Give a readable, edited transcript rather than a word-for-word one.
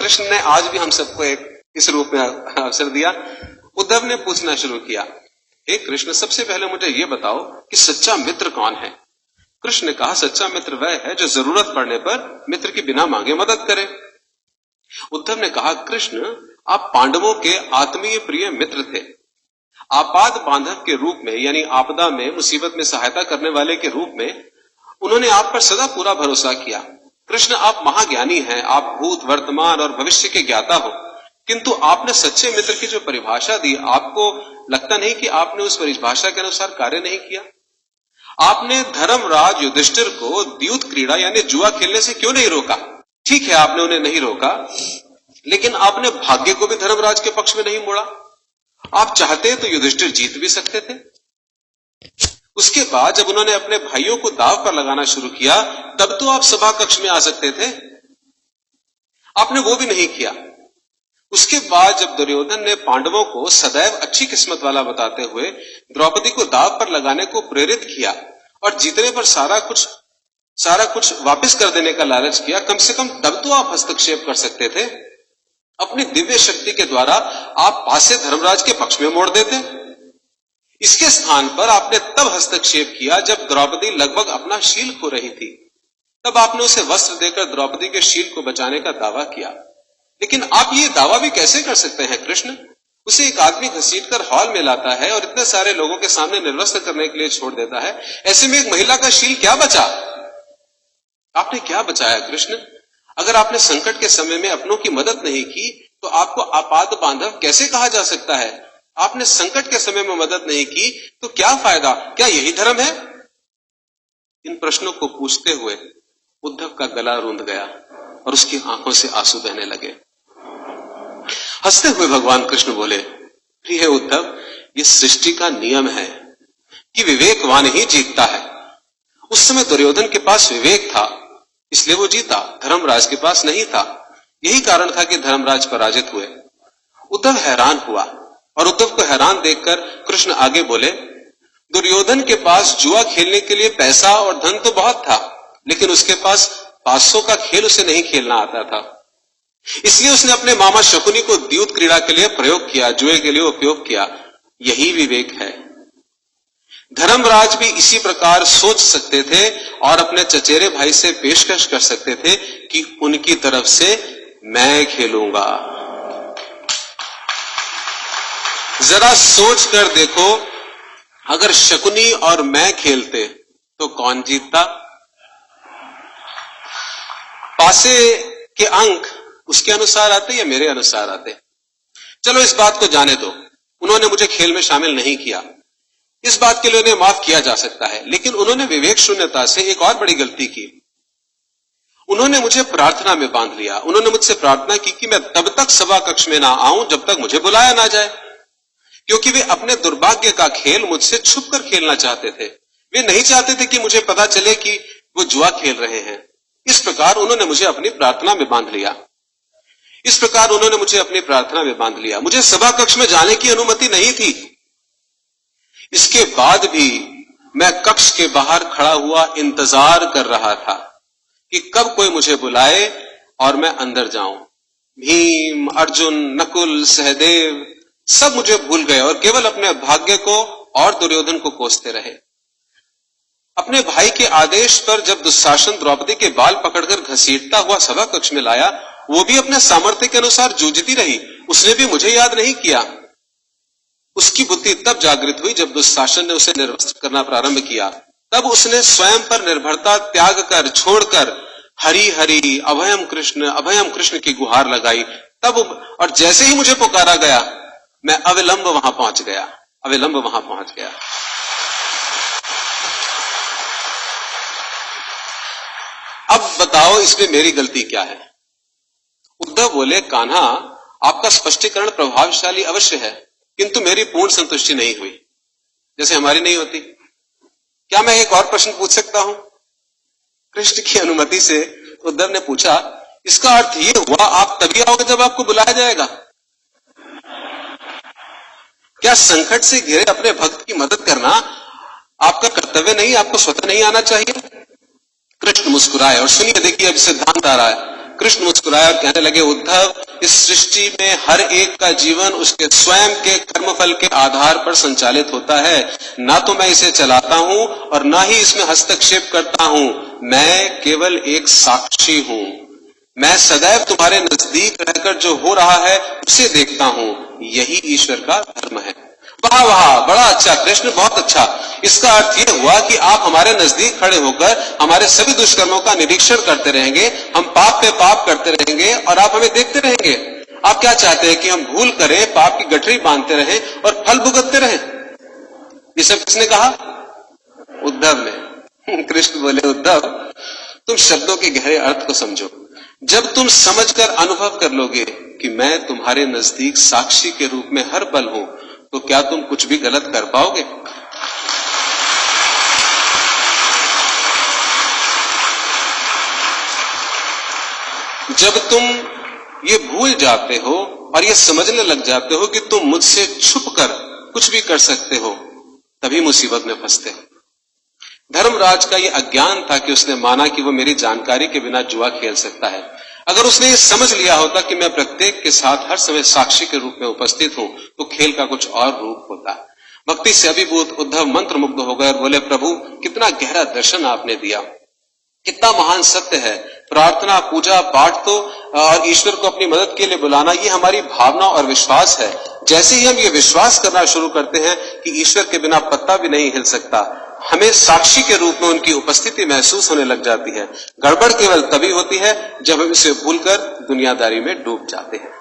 कृष्ण ने आज भी हम सबको एक इस रूप में अवसर दिया। उद्धव ने पूछना शुरू किया, हे कृष्ण, सबसे पहले मुझे ये बताओ कि सच्चा मित्र कौन है? कृष्ण ने कहा, सच्चा मित्र वह है जो जरूरत पड़ने पर मित्र की बिना मांगे मदद करे। उद्धव ने कहा, कृष्ण, आप पांडवों के आत्मीय प्रिय मित्र थे। आपात बांधव के रूप में, यानी आपदा में, मुसीबत में सहायता करने वाले के रूप में उन्होंने आप पर सदा पूरा भरोसा किया। कृष्ण, आप महाज्ञानी हैं, आप भूत, वर्तमान और भविष्य के ज्ञाता हो, किंतु आपने सच्चे मित्र की जो परिभाषा दी, आपको लगता नहीं कि आपने उस परिभाषा के अनुसार कार्य नहीं किया? आपने धर्मराज युधिष्ठिर को द्यूत क्रीड़ा यानी जुआ खेलने से क्यों नहीं रोका? ठीक है, आपने उन्हें नहीं रोका, लेकिन आपने भाग्य को भी धर्मराज के पक्ष में नहीं मोड़ा। आप चाहते तो युधिष्ठिर जीत भी सकते थे। उसके बाद जब उन्होंने अपने भाइयों को दांव पर लगाना शुरू किया, तब तो आप सभा कक्ष में आ सकते थे। आपने वो भी नहीं किया। उसके बाद जब दुर्योधन ने पांडवों को सदैव अच्छी किस्मत वाला बताते हुए द्रौपदी को दांव पर लगाने को प्रेरित किया और जीतने पर सारा कुछ वापस कर देने का लालच किया, कम से कम तब तो आप हस्तक्षेप कर सकते थे। अपनी दिव्य शक्ति के द्वारा आप पासे धर्मराज के पक्ष में मोड़ देते। इसके स्थान पर आपने तब हस्तक्षेप किया जब द्रौपदी लगभग अपना शील खो रही थी। तब आपने उसे वस्त्र देकर द्रौपदी के शील को बचाने का दावा किया। लेकिन आप ये दावा भी कैसे कर सकते हैं कृष्ण? उसे एक आदमी घसीटकर हॉल में लाता है और इतने सारे लोगों के सामने निर्वस्त्र करने के लिए छोड़ देता है। ऐसे में एक महिला का शील क्या बचा? आपने क्या बचाया कृष्ण? अगर आपने संकट के समय में अपनों की मदद नहीं की तो आपको आपात बांधव कैसे कहा जा सकता है? आपने संकट के समय में मदद नहीं की तो क्या फायदा? क्या यही धर्म है? इन प्रश्नों को पूछते हुए उद्धव का गला रूंध गया और उसकी आंखों से आंसू बहने लगे। हंसते हुए भगवान कृष्ण बोले, प्रिय उद्धव, ये सृष्टि का नियम है कि विवेकवान ही जीतता है। उस समय दुर्योधन के पास विवेक था, इसलिए वो जीता, धर्मराज के पास नहीं था। यही कारण था कि धर्मराज पराजित हुए। उद्धव हैरान हुआ और उद्धव को हैरान देखकर कृष्ण आगे बोले, दुर्योधन के पास जुआ खेलने के लिए पैसा और धन तो बहुत था, लेकिन उसके पास 500 का खेल उसे नहीं खेलना आता था। इसलिए उसने अपने मामा शकुनी को द्यूत क्रीड़ा के लिए प्रयोग किया, जुए के लिए उपयोग किया। यही विवेक है। धर्मराज भी इसी प्रकार सोच सकते थे और अपने चचेरे भाई से पेशकश कर सकते थे कि उनकी तरफ से मैं खेलूंगा। जरा सोच कर देखो, अगर शकुनी और मैं खेलते तो कौन जीतता? पासे के अंक उसके अनुसार आते या मेरे अनुसार आते? चलो इस बात को जाने दो, उन्होंने मुझे खेल में शामिल नहीं किया, इस बात के लिए उन्हें माफ किया जा सकता है। लेकिन उन्होंने विवेक शून्यता से एक और बड़ी गलती की। उन्होंने मुझे प्रार्थना में बांध लिया। उन्होंने मुझसे प्रार्थना की कि मैं तब तक सभा कक्ष में ना आऊं जब तक मुझे बुलाया ना जाए, क्योंकि वे अपने दुर्भाग्य का खेल मुझसे छुपकर खेलना चाहते थे। वे नहीं चाहते थे कि मुझे पता चले कि वो जुआ खेल रहे हैं। इस प्रकार उन्होंने मुझे अपनी प्रार्थना में बांध लिया। मुझे सभा कक्ष में जाने की अनुमति नहीं थी। इसके बाद भी मैं कक्ष के बाहर खड़ा हुआ इंतजार कर रहा था कि कब कोई मुझे बुलाए और मैं अंदर जाऊं। भीम, अर्जुन, नकुल, सहदेव सब मुझे भूल गए और केवल अपने भाग्य को और दुर्योधन को कोसते रहे। अपने भाई के आदेश पर जब दुशासन द्रौपदी के बाल पकड़कर घसीटता हुआ सभा कक्ष में लाया, वो भी अपने सामर्थ्य के अनुसार जूझती रही। उसने भी मुझे याद नहीं किया। उसकी बुद्धि तब जागृत हुई जब दुशासन ने उसे निर्वस्त्र करना प्रारंभ किया। तब उसने स्वयं पर निर्भरता त्याग कर, छोड़कर हरि हरि अभयम कृष्ण की गुहार लगाई। तब और जैसे ही मुझे पुकारा गया, मैं अविलंब वहां पहुंच गया। अब बताओ इसमें मेरी गलती क्या है? उद्धव बोले, कान्हा, आपका स्पष्टीकरण प्रभावशाली अवश्य है, किंतु मेरी पूर्ण संतुष्टि नहीं हुई, जैसे हमारी नहीं होती। क्या मैं एक और प्रश्न पूछ सकता हूं? कृष्ण की अनुमति से उद्धव ने पूछा, इसका अर्थ ये हुआ आप तभी आओगे जब आपको बुलाया जाएगा? क्या संकट से घिरे अपने भक्त की मदद करना आपका कर्तव्य नहीं, आपको स्वतः नहीं आना चाहिए? कृष्ण मुस्कुराए और सुनिए, देखिए अब सिद्धांत आ रहा है। कृष्ण मुस्कुराए और कहने लगे, उद्धव, इस सृष्टि में हर एक का जीवन उसके स्वयं के कर्मफल के आधार पर संचालित होता है। ना तो मैं इसे चलाता हूं और ना ही इसमें हस्तक्षेप करता हूं। मैं केवल एक साक्षी हूं। मैं सदैव तुम्हारे नजदीक रहकर जो हो रहा है उसे देखता हूं। यही ईश्वर का धर्म है। वाह वाह, बड़ा अच्छा कृष्ण, बहुत अच्छा। इसका अर्थ यह हुआ कि आप हमारे नजदीक खड़े होकर हमारे सभी दुष्कर्मों का निरीक्षण करते रहेंगे, हम पाप पे पाप करते रहेंगे और आप हमें देखते रहेंगे। आप क्या चाहते हैं कि हम भूल करें, पाप की गठरी बांधते रहें और फल भुगतते रहें? ये सब किसने कहा? उद्धव ने। कृष्ण बोले, उद्धव, तुम शब्दों के गहरे अर्थ को समझो। जब तुम समझकर अनुभव कर लोगे कि मैं तुम्हारे नजदीक साक्षी के रूप में हर पल हूं, तो क्या तुम कुछ भी गलत कर पाओगे? जब तुम ये भूल जाते हो और ये समझने लग जाते हो कि तुम मुझसे छुपकर कुछ भी कर सकते हो, तभी मुसीबत में फंसते हो। धर्मराज का ये अज्ञान था कि उसने माना कि वो मेरी जानकारी के बिना जुआ खेल सकता है। अगर उसने ये समझ लिया होता कि मैं प्रत्येक के साथ हर समय साक्षी के रूप में उपस्थित हूं, तो खेल का कुछ और रूप होता। भक्ति से अभिभूत उद्धव मंत्र मुग्ध हो गए और बोले, प्रभु, कितना गहरा दर्शन आपने दिया, कितना महान सत्य है। प्रार्थना, पूजा पाठ तो और ईश्वर को अपनी मदद के लिए बुलाना, ये हमारी भावना और विश्वास है। जैसे ही हम ये विश्वास करना शुरू करते हैं कि ईश्वर के बिना पत्ता भी नहीं हिल सकता, हमें साक्षी के रूप में उनकी उपस्थिति महसूस होने लग जाती है। गड़बड़ केवल तभी होती है जब हम इसे भूलकर दुनियादारी में डूब जाते हैं।